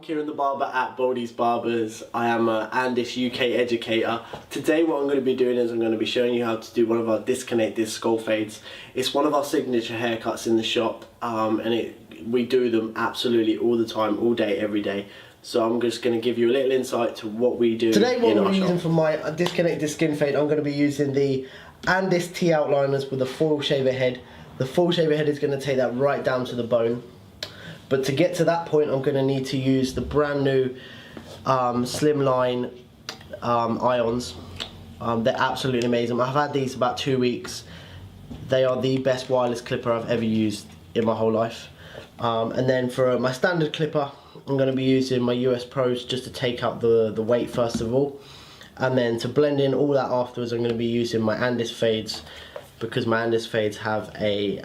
Kieran the Barber at Baldy's Barbers. I am an Andis UK educator. Today what I'm going to be doing is I'm going to be showing you how to do one of our disconnected skull fades. It's one of our signature haircuts in the shop, and we do them absolutely all the time, all day, every day. So I'm just going to give you a little insight to what we do today. What in we're our using shop. for my disconnected skin fade, I'm going to be using the Andis T outliners with a foil shaver head. The foil shaver head is going to take that right down to the bone. But to get to that point, I'm going to need to use the brand new Slimline Ions. They're absolutely amazing. I've had these about 2 weeks. They are the best wireless clipper I've ever used in my whole life. And then for my standard clipper, I'm going to be using my US Pros just to take out the weight first of all. And then to blend in all that afterwards, I'm going to be using my Andis fades, because my Andis fades have a,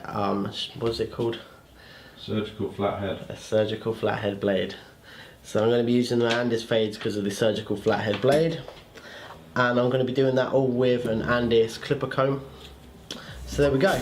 what is it called? Surgical flathead. A surgical flathead blade. So I'm going to be using the Andis fades because of the surgical flathead blade. And I'm going to be doing that all with an Andis clipper comb. So there we go.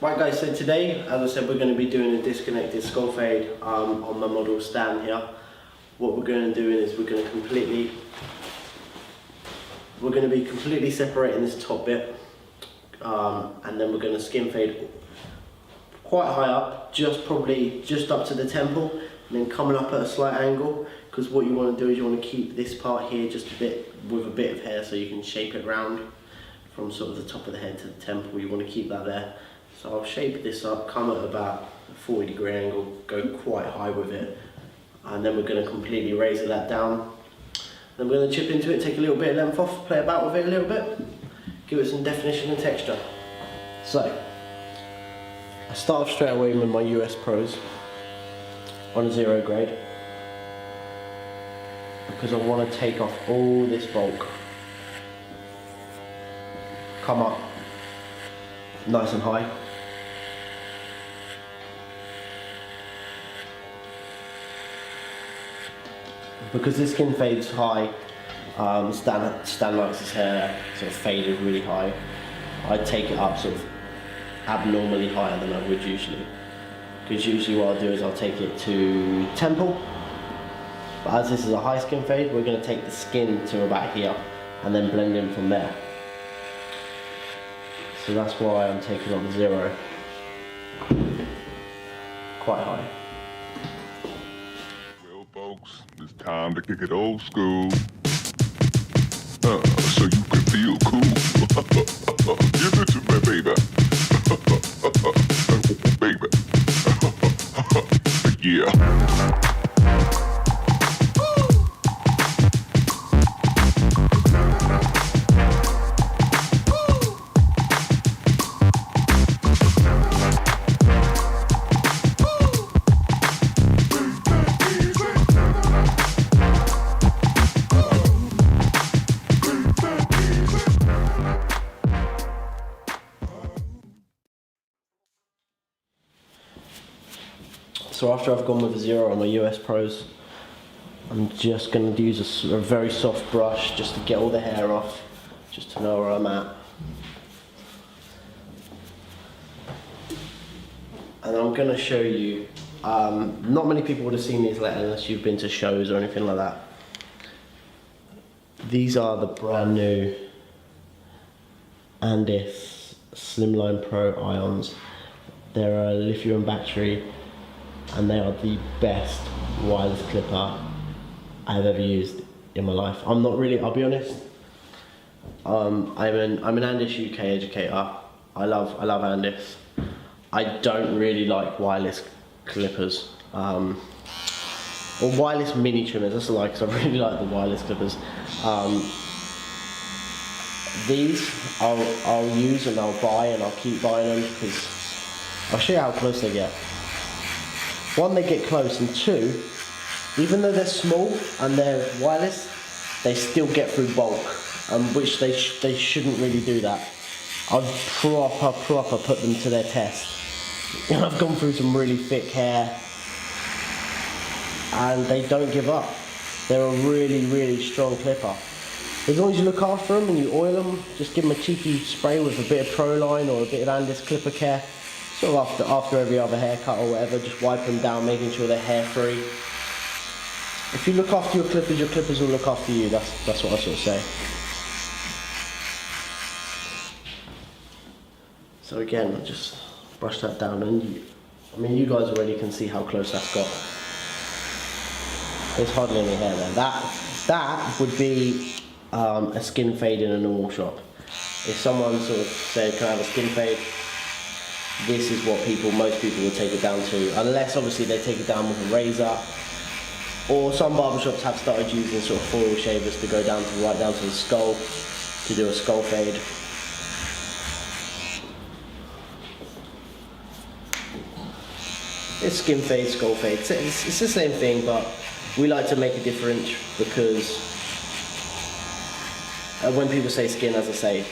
Right guys, so today, as I said, we're going to be doing a disconnected skull fade on my model stand here. What we're going to do is we're going to be completely separating this top bit, and then we're going to skin fade quite high up, probably just up to the temple, and then coming up at a slight angle, because what you want to do is you want to keep this part here just a bit with a bit of hair so you can shape it round from sort of the top of the head to the temple. You want to keep that there. So I'll shape this up, come at about a 40-degree angle, go quite high with it, and then we're going to completely razor that down. Then we're going to chip into it, take a little bit of length off, play about with it a little bit, give it some definition and texture. So, I start off straight away with my US Pros on a 0 grade, because I want to take off all this bulk, come up nice and high. Because this skin fades high, Stan likes his hair sort of faded really high. I take it up sort of abnormally higher than I would usually. Because usually what I'll do is I'll take it to temple. But as this is a high skin fade, we're going to take the skin to about here and then blend in from there. So that's why I'm taking on 0 quite high. Well, folks, it's time to kick it old school. So you can feel cool. Give it to me, baby. Baby. Yeah. So after I've gone with a 0 on my US Pros, I'm just going to use a very soft brush just to get all the hair off, just to know where I'm at. And I'm going to show you, not many people would have seen these unless you've been to shows or anything like that. These are the brand new Andis Slimline Pro Ions. They're a lithium battery, and they are the best wireless clipper I've ever used in my life. I'm not really, I'll be honest, I'm an Andis UK educator. I love Andis. I don't really like wireless clippers. or wireless mini trimmers. That's what I like, because I really like the wireless clippers. These I'll use and I'll buy and I'll keep buying them because I'll show you how close they get. One, they get close, and two, even though they're small and they're wireless, they still get through bulk, which they shouldn't really do that. I'd proper put them to their test. I've gone through some really thick hair and they don't give up. They're a really strong clipper. As long as you look after them and you oil them, just give them a cheeky spray with a bit of Proline or a bit of Andis Clipper Care. Sort of after every other haircut or whatever, just wipe them down, making sure they're hair free. If you look after your clippers will look after you. That's what I sort of say. So again, just brush that down, and you guys already can see how close that's got. There's hardly any hair there. That would be a skin fade in a normal shop. If someone sort of said, "Can I have a skin fade?" This is what most people would take it down to, unless obviously they take it down with a razor. Or some barbershops have started using sort of foil shavers to go down to right down to the skull to do a skull fade. It's skin fade, skull fade. It's the same thing, but we like to make a difference because when people say skin, as I say,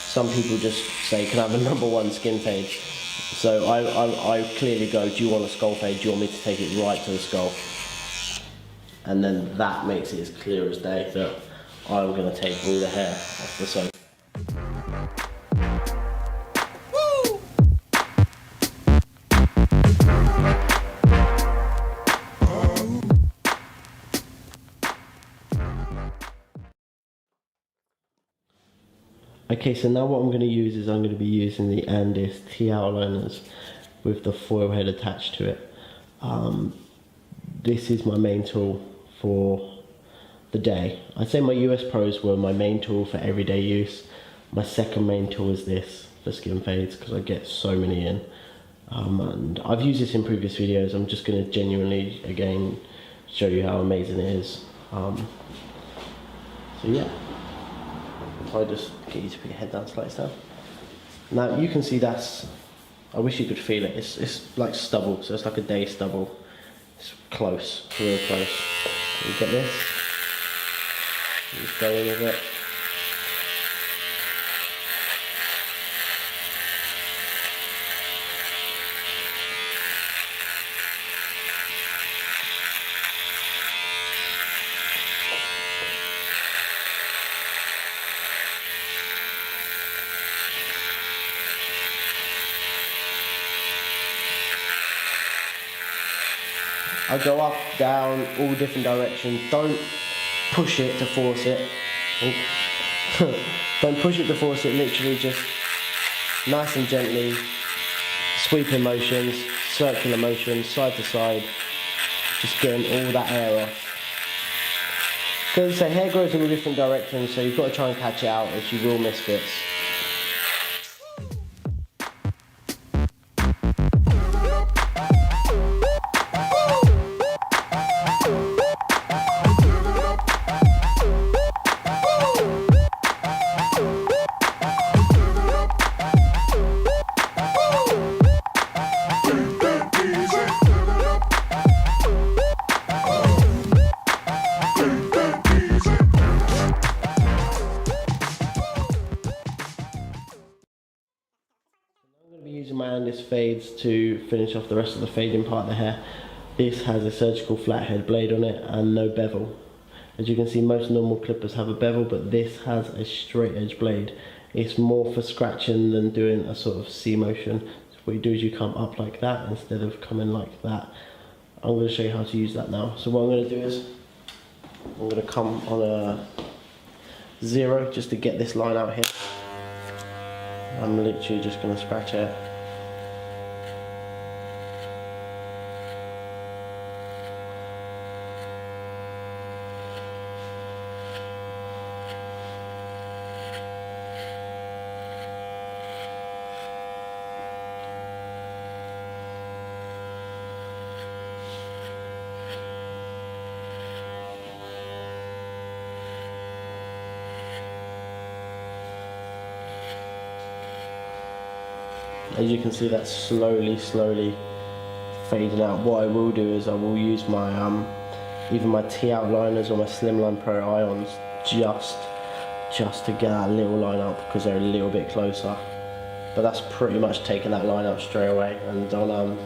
some people just say, "Can I have a #1 skin fade?" So I clearly go, "Do you want a skull fade? Do you want me to take it right to the skull?" And then that makes it as clear as day that I'm going to take all the hair off the sofa. Okay, so now what I'm going to use is I'm going to be using the Andis T-outliners with the foil head attached to it. This is my main tool for the day. I'd say my US Pros were my main tool for everyday use. My second main tool is this for skin fades because I get so many in. And I've used this in previous videos. I'm just going to genuinely, again, show you how amazing it is. So yeah. If I just get you to put your head down slightly down. Now you can see I wish you could feel it. It's like stubble, so it's like a day stubble. It's close, real close. You get this? You just go in with it. I go up, down, all different directions. Don't push it to force it. Don't push it to force it, literally just nice and gently, sweeping motions, circular motions, side to side, just getting all that hair off. Because the hair grows in all different directions, so you've got to try and catch it out, as you will miss bits. Using my Andis fades to finish off the rest of the fading part of the hair. This has a surgical flathead blade on it and no bevel. As you can see, most normal clippers have a bevel, but this has a straight edge blade. It's more for scratching than doing a sort of C motion. So what you do is you come up like that instead of coming like that. I'm going to show you how to use that now. So what I'm going to do is I'm going to come on a 0 just to get this line out here. I'm literally just going to scratch it. as you can see, that's slowly fading out. What I will do is I will use my either my T outliners or my Slimline Pro Ions just to get that little line up, because they're a little bit closer. But that's pretty much taking that line up straight away. And on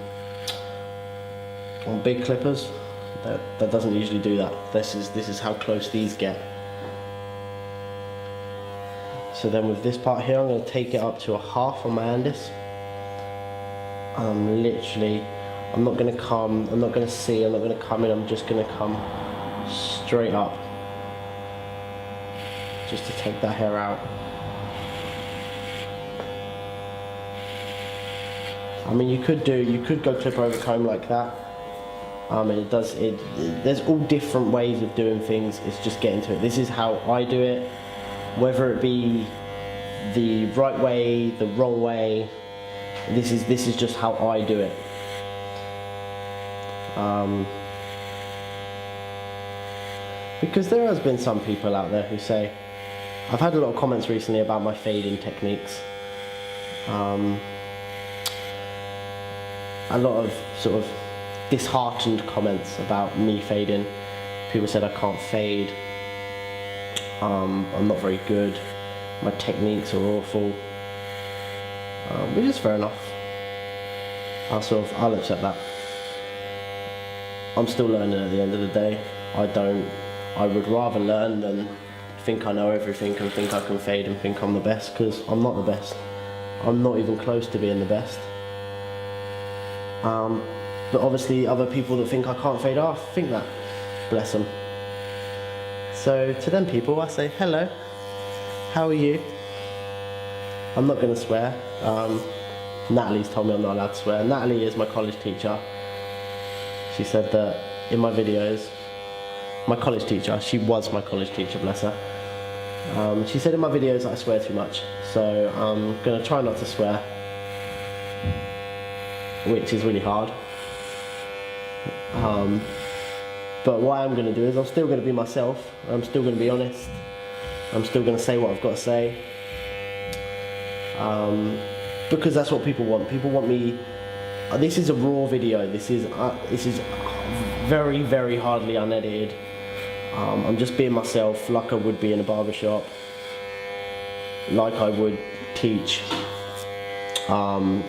big clippers, that doesn't usually do that. This is how close these get. So then with this part here, I'm going to take it up to a half on my Andis. I'm not going to come, I'm not going to see, I'm not going to come in, I'm just going to come straight up. Just to take that hair out. I mean, you could go clip over comb like that. There's all different ways of doing things. It's just getting to it. This is how I do it. Whether it be the right way, the wrong way, this is just how I do it. Because there has been some people out there who say, I've had a lot of comments recently about my fading techniques. A lot of sort of disheartened comments about me fading. People said I can't fade. I'm not very good. My techniques are awful. Which is fair enough. I'll accept that. I'm still learning at the end of the day. I would rather learn than think I know everything and think I can fade and think I'm the best, because I'm not the best. I'm not even close to being the best. But obviously other people that think I can't fade off think that. Bless them. So to them people I say, hello, how are you? I'm not going to swear. Natalie's told me I'm not allowed to swear. Natalie is my college teacher. She said that in my videos, my college teacher, she was my college teacher, bless her. She said in my videos that I swear too much, so I'm going to try not to swear, which is really hard. But what I'm going to do is I'm still going to be myself. I'm still going to be honest. I'm still going to say what I've got to say. Because that's what people want. People want me. This is a raw video. This is very, very hardly unedited. I'm just being myself, like I would be in a barbershop, like I would teach,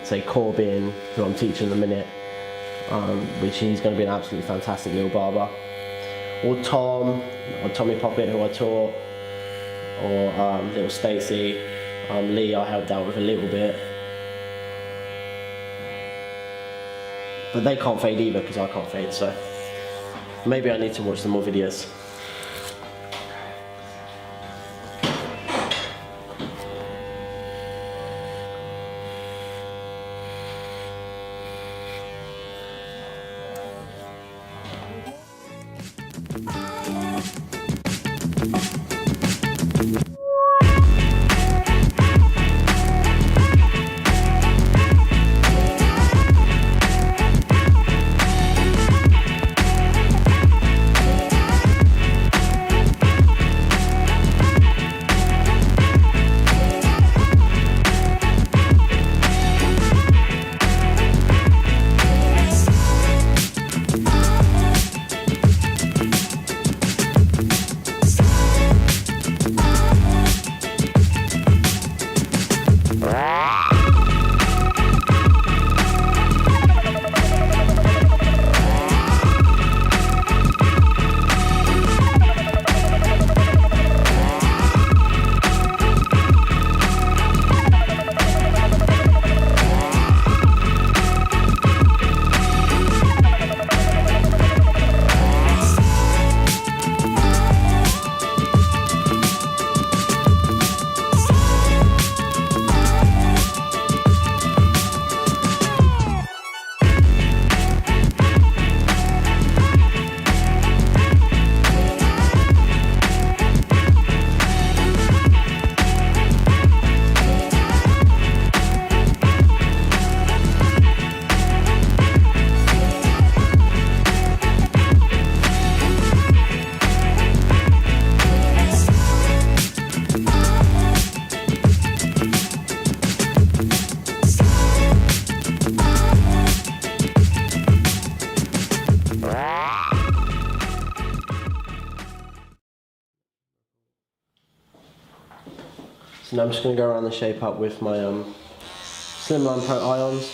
say Corbin, who I'm teaching in a minute, which he's going to be an absolutely fantastic little barber, or Tom, or Tommy Poppet, who I taught, or little Stacey, Lee I helped out with a little bit. But they can't fade either because I can't fade, so maybe I need to watch some more videos. So now I'm just going to go around the shape up with my Slimline Pro Ions.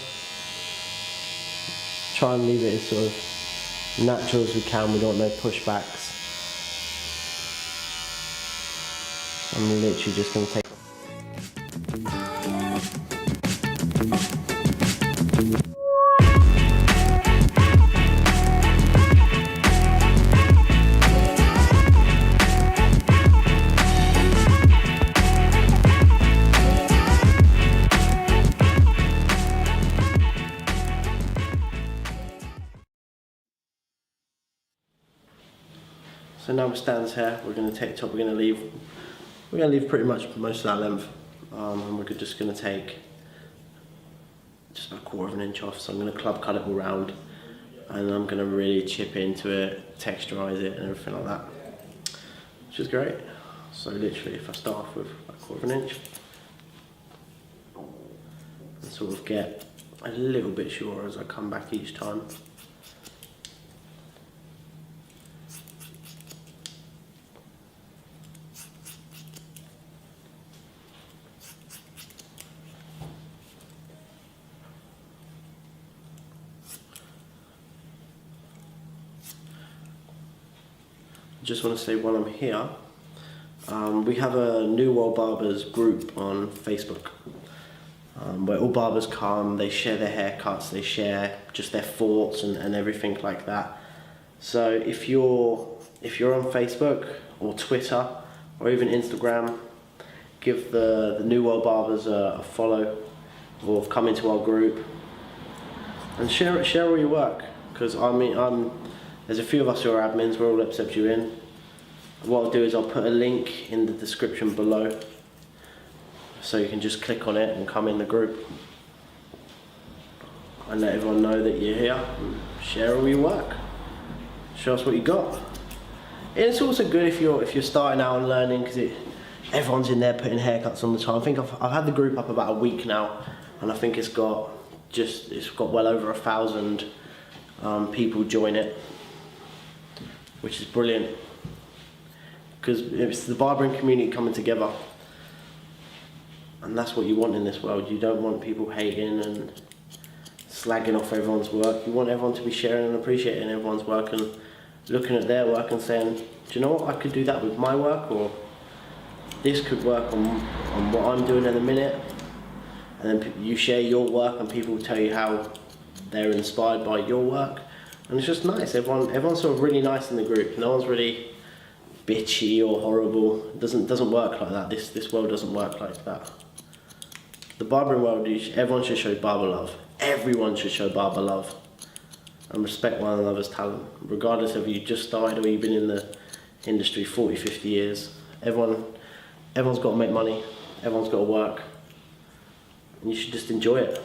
Try and leave it as sort of natural as we can. We don't want no pushbacks. I'm literally just going to take. So now with Stan's hair, we're going to take the top. We're going to leave pretty much most of that length, and we're just going to take just about 1/4 of an inch off. So I'm going to club cut it all round, and I'm going to really chip into it, texturize it, and everything like that, which is great. So literally, if I start off with about 1/4 of an inch, and sort of get a little bit shorter as I come back each time. Just want to say while I'm here, we have a New World Barbers group on Facebook, where all barbers come, they share their haircuts, they share just their thoughts and everything like that. So if you're on Facebook or Twitter or even Instagram, give the New World Barbers a follow, or come into our group and share all your work, because I mean there's a few of us who are admins, we'll all accept you in. What I'll do is I'll put a link in the description below, so you can just click on it and come in the group and let everyone know that you're here and share all your work. Show us what you got. And it's also good if you're starting out and learning, because everyone's in there putting haircuts on the time. I think I've had the group up about a week now, and I think it's got well over 1,000 people join it, which is brilliant, because it's the barbering community coming together, and that's what you want in this world. You don't want people hating and slagging off everyone's work. You want everyone to be sharing and appreciating everyone's work and looking at their work and saying, do you know what, I could do that with my work, or this could work on what I'm doing in a minute. And then you share your work and people tell you how they're inspired by your work. And it's just nice. Everyone's sort of really nice in the group. No one's really bitchy or horrible. It doesn't work like that. This world doesn't work like that. The barbering world, everyone should show barber love. Everyone should show barber love and respect one another's talent, regardless of you just started or you've been in the industry 40, 50 years. Everyone's got to make money. Everyone's got to work. And you should just enjoy it.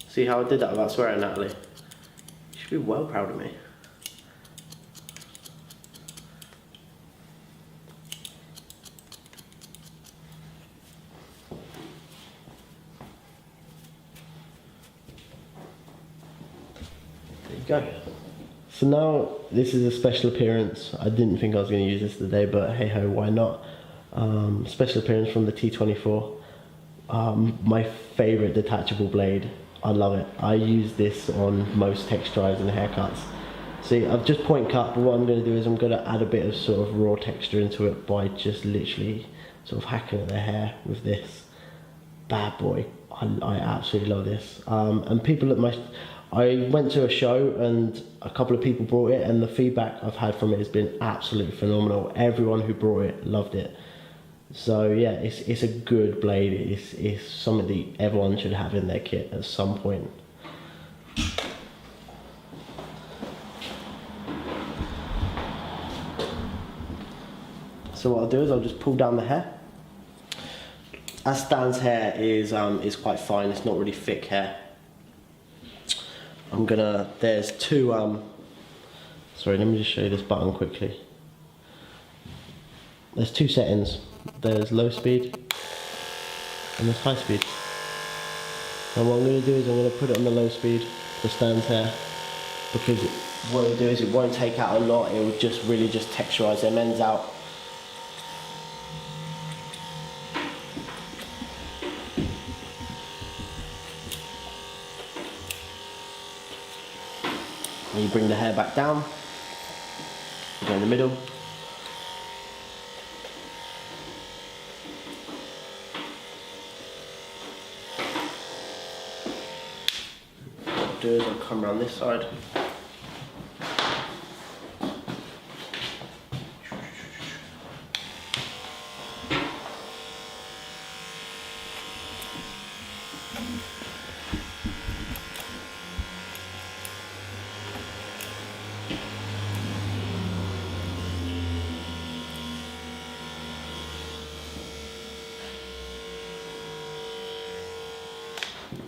See how I did that without swearing, Natalie? You should be well proud of me. There you go. So now this is a special appearance. I didn't think I was going to use this today, but hey ho, why not? Special appearance from the T24. My favourite detachable blade. I love it. I use this on most texturize and haircuts. See, I've just point cut, but what I'm going to do is I'm going to add a bit of sort of raw texture into it by just literally sort of hacking at the hair with this bad boy. I absolutely love this. And people at I went to a show and a couple of people brought it, and the feedback I've had from it has been absolutely phenomenal. Everyone who brought it loved it. So yeah, it's a good blade. It's something that everyone should have in their kit at some point. So what I'll do is I'll just pull down the hair. As Stan's hair is quite fine. It's not really thick hair. There's two. Sorry, let me just show you this button quickly. There's two settings. There's low speed and there's high speed. And what I'm going to do is I'm going to put it on the low speed for Stan's hair, because what it'll do is it won't take out a lot. It will just really just texturize them ends out, And you bring the hair back down, you go in the middle. What I'll do is I'll come around this side.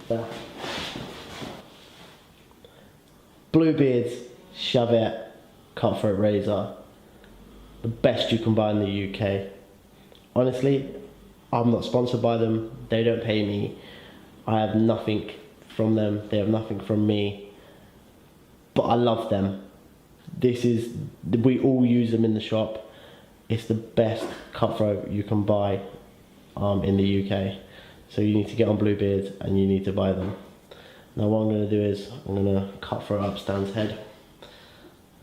There. Bluebeard's Shavette cutthroat razor, the best you can buy in the UK. Honestly, I'm not sponsored by them, they don't pay me, I have nothing from them, they have nothing from me, but I love them. We all use them in the shop. It's the best cutthroat you can buy in the UK. So you need to get on Bluebeard and you need to buy them. Now what I'm going to do is I'm going to cutthroat up Stan's head.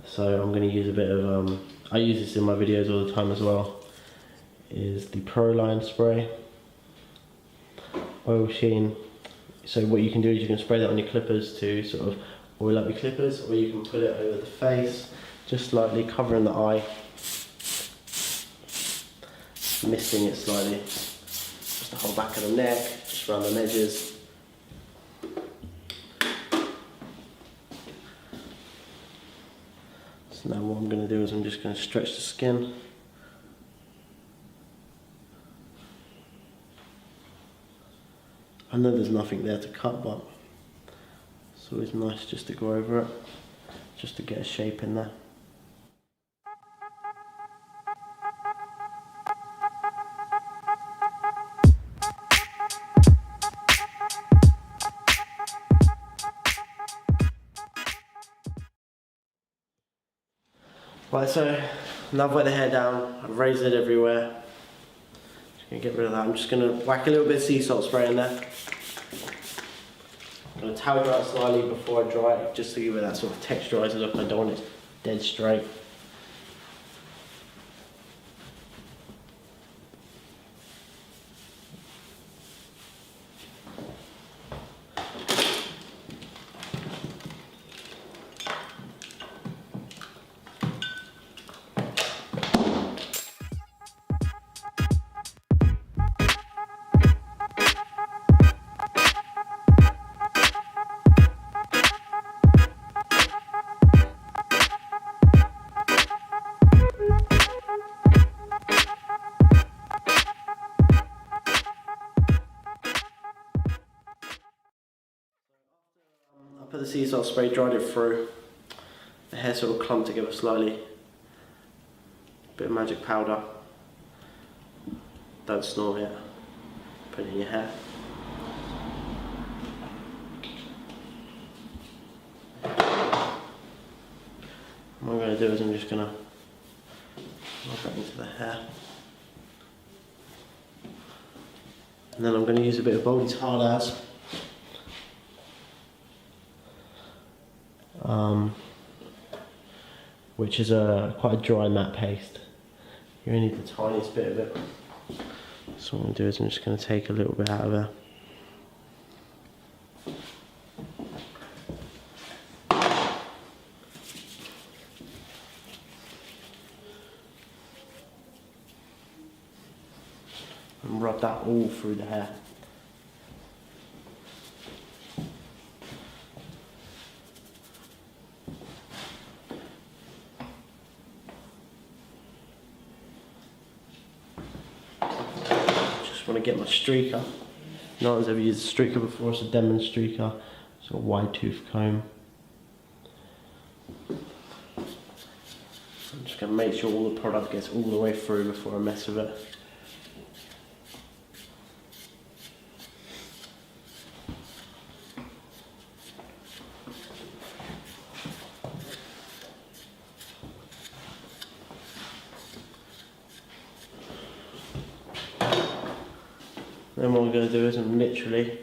So I'm going to use a bit of, I use this in my videos all the time as well, is the Proline spray. Oil sheen. So what you can do is you can spray that on your clippers to sort of oil up your clippers, or you can put it over the face, just slightly covering the eye, misting it slightly. Just the whole back of the neck, just around the edges. So now what I'm going to do is I'm just going to stretch the skin. I know there's nothing there to cut, but it's always nice just to go over it, just to get a shape in there. Right, so now I've wet the hair down, I've raised it everywhere. Just gonna get rid of that. I'm just gonna whack a little bit of sea salt spray in there. I'm gonna towel dry it slightly before I dry it, just to give it that sort of texturized look. I don't want it dead straight. I put the sea salt spray, dried it through. The hair sort of clumped together slightly. Bit of magic powder. Don't snore yet. Put it in your hair. What I'm going to do is I'm just going to rub that into the hair. And then I'm going to use a bit of Boldy's Hard As. Which is quite a dry matte paste. You only need the tiniest bit of it. So what I'm going to do is I'm just going to take a little bit out of there. And rub that all through the hair. Want to get my streaker. No one's ever used a streaker before. It's a Denman streaker. It's a wide tooth comb. I'm just going to make sure all the product gets all the way through before I mess with it. Then what I'm going to do is I'm literally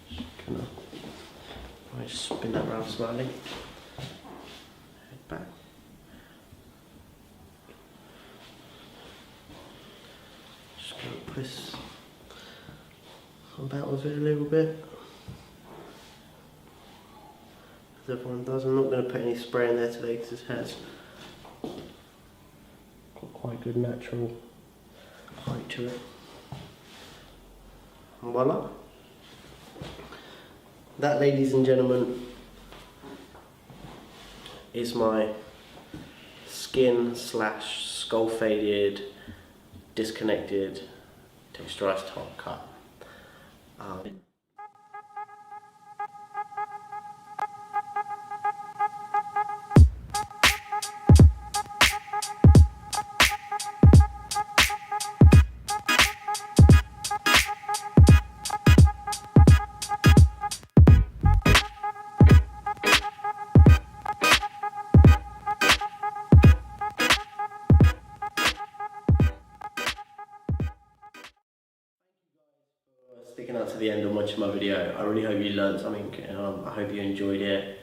just going to spin that around slightly. Press about with it a little bit. As everyone does. I'm not going to put any spray in there today because his hair's got quite good natural height to it. And voila. That, ladies and gentlemen, is my skin / skull faded, disconnected, texturized top cut. Sticking out to the end and watching my video. I really hope you learned something. I hope you enjoyed it.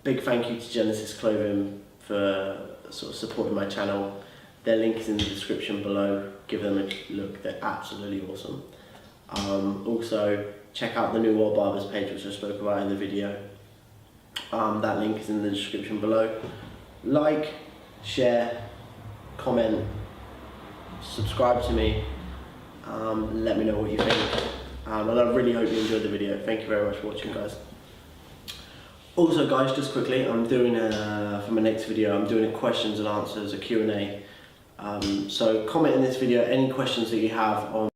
Big thank you to Genesis Clothing for sort of supporting my channel. Their link is in the description below. Give them a look, they're absolutely awesome. Also, check out the New World Barbers page, which I spoke about in the video. That link is in the description below. Like, share, comment, subscribe to me. Let me know what you think, and I really hope you enjoyed the video. Thank you very much for watching, guys. Also, guys, just quickly, I'm doing for my next video, I'm doing a questions and answers, a Q&A. So comment in this video any questions that you have on